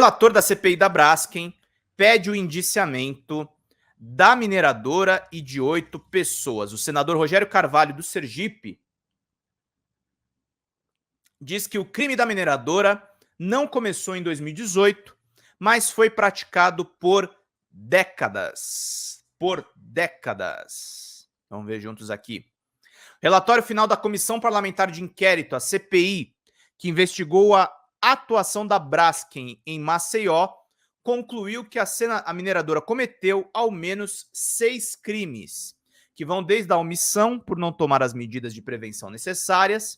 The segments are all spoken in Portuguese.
Relator da CPI da Braskem pede o indiciamento da mineradora e de 8 pessoas. O senador Rogério Carvalho, do Sergipe, diz que o crime da mineradora não começou em 2018, mas foi praticado por décadas. Por décadas. Vamos ver juntos aqui. Relatório final da Comissão Parlamentar de Inquérito, a CPI, que investigou a atuação da Braskem em Maceió, concluiu que a mineradora cometeu ao menos 6 crimes, que vão desde a omissão por não tomar as medidas de prevenção necessárias,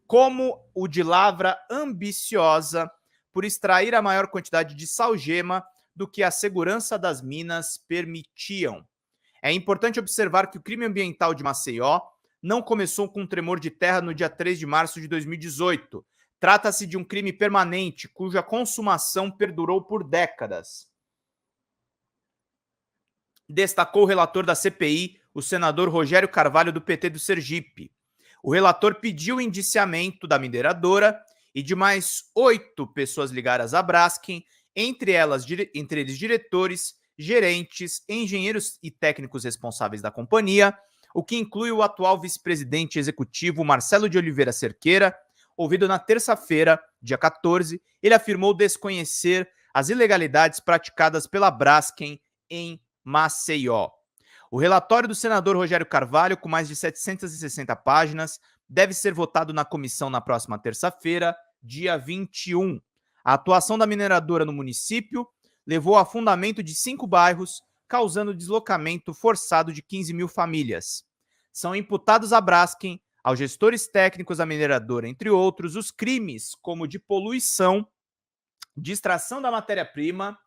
como o de lavra ambiciosa por extrair a maior quantidade de salgema do que a segurança das minas permitiam. É importante observar que o crime ambiental de Maceió não começou com um tremor de terra no dia 3 de março de 2018. Trata-se de um crime permanente, cuja consumação perdurou por décadas. Destacou o relator da CPI, o senador Rogério Carvalho, do PT do Sergipe. O relator pediu o indiciamento da mineradora e de mais 8 pessoas ligadas à Braskem, entre eles diretores, gerentes, engenheiros e técnicos responsáveis da companhia, o que inclui o atual vice-presidente executivo Marcelo de Oliveira Cerqueira. Ouvido na terça-feira, dia 14, ele afirmou desconhecer as ilegalidades praticadas pela Braskem em Maceió. O relatório do senador Rogério Carvalho, com mais de 760 páginas, deve ser votado na comissão na próxima terça-feira, dia 21. A atuação da mineradora no município levou ao afundamento de 5 bairros, causando deslocamento forçado de 15 mil famílias. São imputados à Braskem, aos gestores técnicos da mineradora, entre outros, os crimes como de poluição, de extração da matéria-prima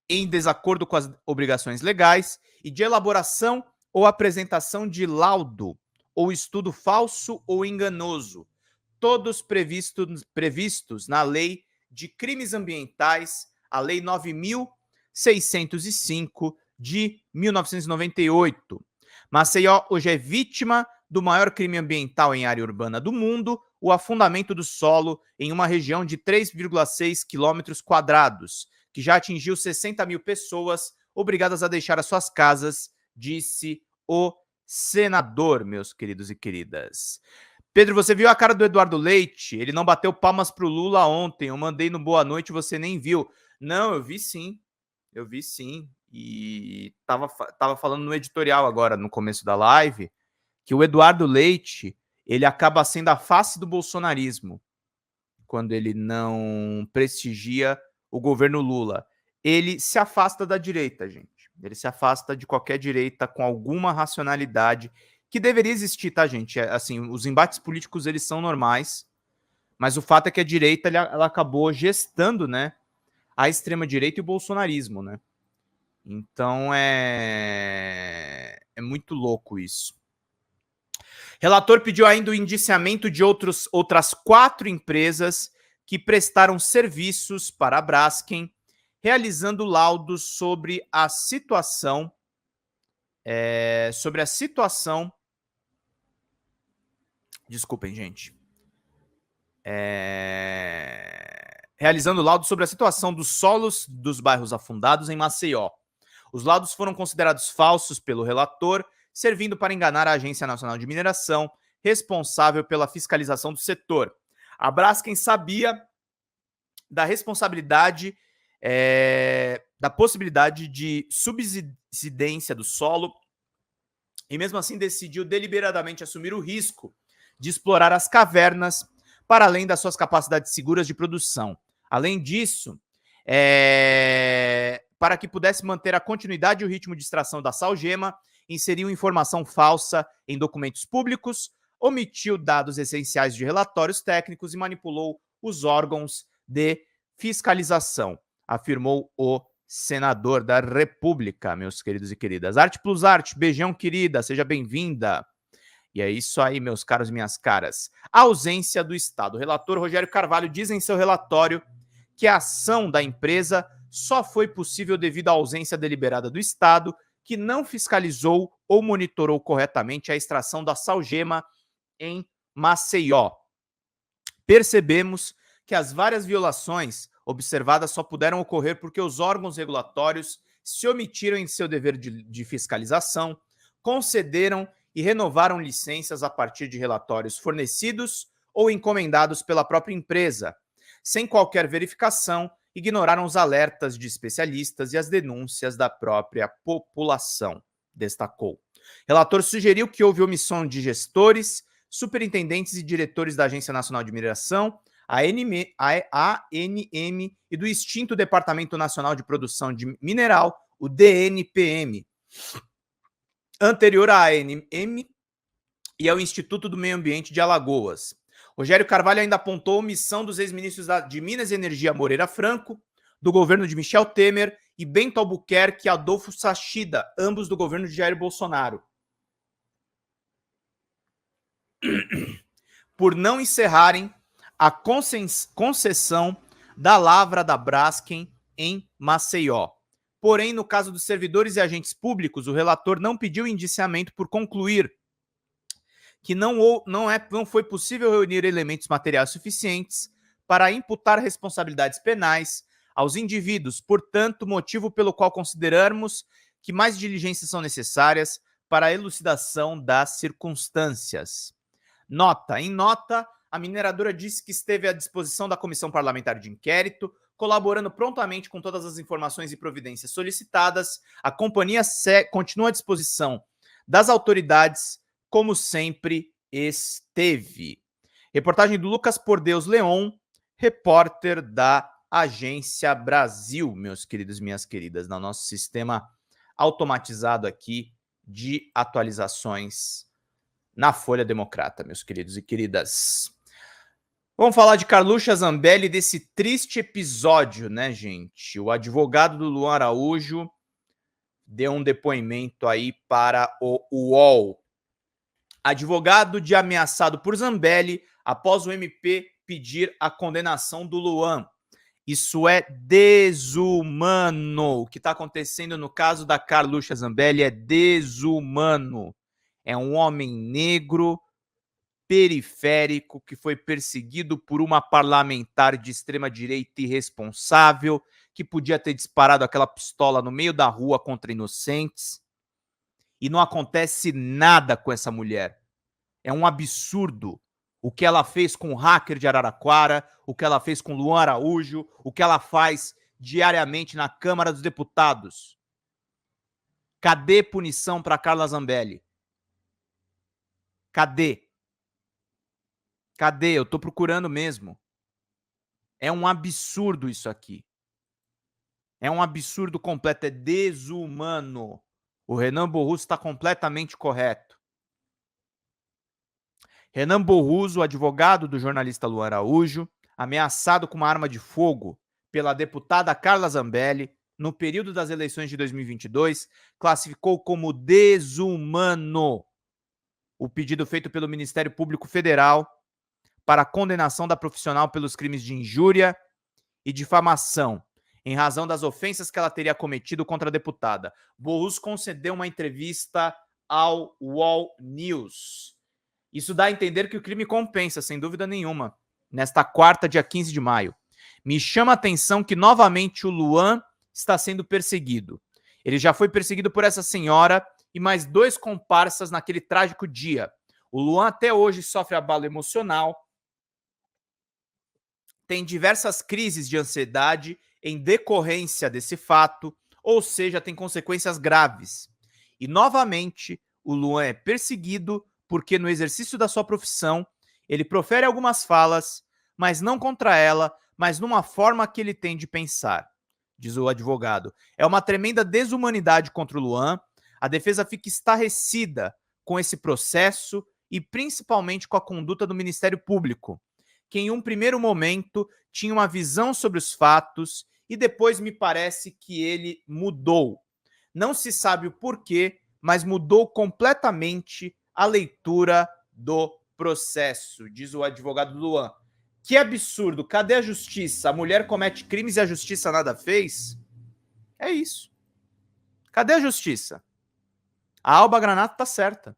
em desacordo com as obrigações legais e de elaboração ou apresentação de laudo ou estudo falso ou enganoso, todos previstos na Lei de Crimes Ambientais, a Lei 9.605 de 1998. Maceió hoje é vítima do maior crime ambiental em área urbana do mundo, o afundamento do solo em uma região de 3,6 quilômetros quadrados, que já atingiu 60 mil pessoas obrigadas a deixar as suas casas, disse o senador, meus queridos e queridas. Pedro, você viu a cara do Eduardo Leite? Ele não bateu palmas pro Lula ontem. Eu mandei no Boa Noite, você nem viu. Não, eu vi sim. Eu vi sim. E tava falando no editorial agora, no começo da live, que o Eduardo Leite, ele acaba sendo a face do bolsonarismo quando ele não prestigia o governo Lula. Ele se afasta da direita, gente. Ele se afasta de qualquer direita com alguma racionalidade que deveria existir, tá, gente? Assim, os embates políticos, eles são normais, mas o fato é que a direita, ela acabou gestando, né, a extrema-direita e o bolsonarismo, né? Então, é muito louco isso. Relator pediu ainda o indiciamento de outras 4 empresas que prestaram serviços para a Braskem, realizando laudos sobre a situação desculpem, gente. Realizando laudos sobre a situação dos solos dos bairros afundados em Maceió. Os laudos foram considerados falsos pelo relator, servindo para enganar a Agência Nacional de Mineração, responsável pela fiscalização do setor. A Braskem sabia da responsabilidade, da possibilidade de subsidência do solo e mesmo assim decidiu deliberadamente assumir o risco de explorar as cavernas para além das suas capacidades seguras de produção. Além disso, para que pudesse manter a continuidade e o ritmo de extração da salgema, inseriu informação falsa em documentos públicos, omitiu dados essenciais de relatórios técnicos e manipulou os órgãos de fiscalização, afirmou o senador da República, meus queridos e queridas. Arte Plus Arte, beijão, querida, seja bem-vinda. E é isso aí, meus caros e minhas caras. A ausência do Estado. O relator Rogério Carvalho diz em seu relatório que a ação da empresa só foi possível devido à ausência deliberada do Estado, que não fiscalizou ou monitorou corretamente a extração da salgema em Maceió. Percebemos que as várias violações observadas só puderam ocorrer porque os órgãos regulatórios se omitiram em seu dever de fiscalização, concederam e renovaram licenças a partir de relatórios fornecidos ou encomendados pela própria empresa, sem qualquer verificação, ignoraram os alertas de especialistas e as denúncias da própria população, destacou. Relator sugeriu que houve omissão de gestores, superintendentes e diretores da Agência Nacional de Mineração, a ANM e do extinto Departamento Nacional de Produção de Mineral, o DNPM, anterior à ANM e ao Instituto do Meio Ambiente de Alagoas. Rogério Carvalho ainda apontou a omissão dos ex-ministros de Minas e Energia Moreira Franco, do governo de Michel Temer, e Bento Albuquerque e Adolfo Sachida, ambos do governo de Jair Bolsonaro, por não encerrarem a concessão da lavra da Braskem em Maceió. Porém, no caso dos servidores e agentes públicos, o relator não pediu indiciamento por concluir que não foi possível reunir elementos materiais suficientes para imputar responsabilidades penais aos indivíduos, portanto, motivo pelo qual consideramos que mais diligências são necessárias para a elucidação das circunstâncias. Nota. Em nota, a mineradora disse que esteve à disposição da Comissão Parlamentar de Inquérito, colaborando prontamente com todas as informações e providências solicitadas. A companhia continua à disposição das autoridades, como sempre esteve. Reportagem do Lucas Por Deus Leon, repórter da Agência Brasil, meus queridos e minhas queridas, no nosso sistema automatizado aqui de atualizações na Folha Democrata, meus queridos e queridas. Vamos falar de Carluxia Zambelli, desse triste episódio, né, gente? O advogado do Luan Araújo deu um depoimento aí para o UOL. Advogado de ameaçado por Zambelli após o MP pedir a condenação do Luan. Isso é desumano. O que está acontecendo no caso da Carluxia Zambelli é desumano. É um homem negro, periférico, que foi perseguido por uma parlamentar de extrema-direita irresponsável, que podia ter disparado aquela pistola no meio da rua contra inocentes. E não acontece nada com essa mulher. É um absurdo o que ela fez com o hacker de Araraquara, o que ela fez com Luan Araújo, o que ela faz diariamente na Câmara dos Deputados. Cadê punição para Carla Zambelli? Cadê? Cadê? Eu tô procurando mesmo. É um absurdo isso aqui. É um absurdo completo, é desumano. O Renan Borrusso está completamente correto. Renan Borrusso, advogado do jornalista Luan Araújo, ameaçado com uma arma de fogo pela deputada Carla Zambelli no período das eleições de 2022, classificou como desumano o pedido feito pelo Ministério Público Federal para a condenação da profissional pelos crimes de injúria e difamação, em razão das ofensas que ela teria cometido contra a deputada. Borrusso concedeu uma entrevista ao UOL News. Isso dá a entender que o crime compensa, sem dúvida nenhuma, nesta quarta, dia 15 de maio. Me chama a atenção que, novamente, o Luan está sendo perseguido. Ele já foi perseguido por essa senhora e mais 2 comparsas naquele trágico dia. O Luan até hoje sofre abalo emocional, tem diversas crises de ansiedade em decorrência desse fato, ou seja, tem consequências graves. E, novamente, o Luan é perseguido porque, no exercício da sua profissão, ele profere algumas falas, mas não contra ela, mas numa forma que ele tem de pensar, diz o advogado. É uma tremenda desumanidade contra o Luan. A defesa fica estarrecida com esse processo e principalmente com a conduta do Ministério Público, que em um primeiro momento tinha uma visão sobre os fatos e depois me parece que ele mudou. Não se sabe o porquê, mas mudou completamente a leitura do processo, diz o advogado Luan. Que absurdo, cadê a justiça? A mulher comete crimes e a justiça nada fez? É isso. Cadê a justiça? A Alba Granato tá certa.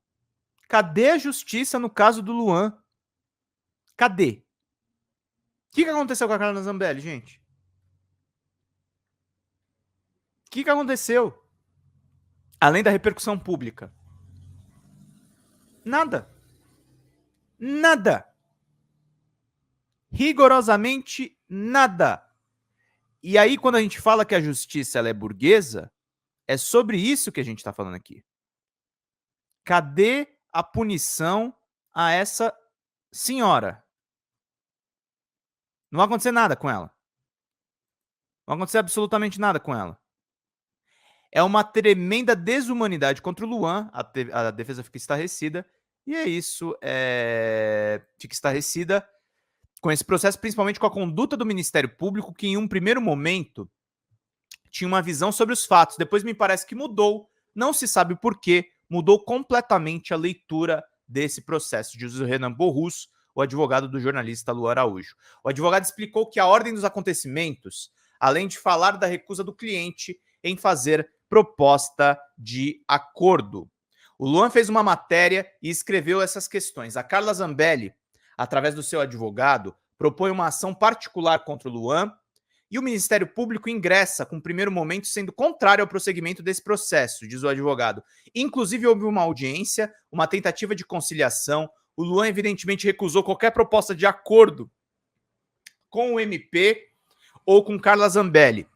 Cadê a justiça no caso do Luan? Cadê? O que aconteceu com a Carla Zambelli, gente? que aconteceu? Além da repercussão pública. Nada. Nada. Rigorosamente nada. E aí, quando a gente fala que a justiça ela é burguesa, é sobre isso que a gente está falando aqui. Cadê a punição a essa senhora? Não vai acontecer nada com ela. Não vai acontecer absolutamente nada com ela. É uma tremenda desumanidade contra o Luan. A defesa fica estarrecida. E é isso. Fica estarrecida com esse processo, principalmente com a conduta do Ministério Público, que em um primeiro momento tinha uma visão sobre os fatos. Depois me parece que mudou. Não se sabe por quê. Mudou completamente a leitura desse processo, diz o Renan Borrus, o advogado do jornalista Luan Araújo. O advogado explicou que a ordem dos acontecimentos, além de falar da recusa do cliente em fazer proposta de acordo. O Luan fez uma matéria e escreveu essas questões. A Carla Zambelli, através do seu advogado, propõe uma ação particular contra o Luan e o Ministério Público ingressa com o primeiro momento sendo contrário ao prosseguimento desse processo, diz o advogado. Inclusive, houve uma audiência, uma tentativa de conciliação. O Luan, evidentemente, recusou qualquer proposta de acordo com o MP ou com Carla Zambelli,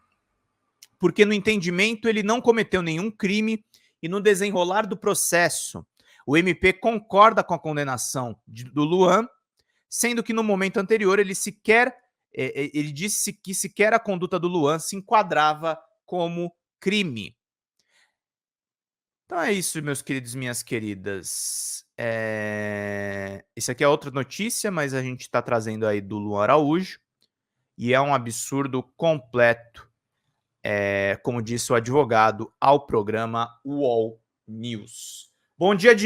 porque no entendimento ele não cometeu nenhum crime e no desenrolar do processo o MP concorda com a condenação do Luan, sendo que no momento anterior ele disse que sequer a conduta do Luan se enquadrava como crime. Então é isso, meus queridos e minhas queridas. Isso aqui é outra notícia, mas a gente está trazendo aí do Luan Araújo. E é um absurdo completo, como disse o advogado, ao programa UOL News. Bom dia, Diana.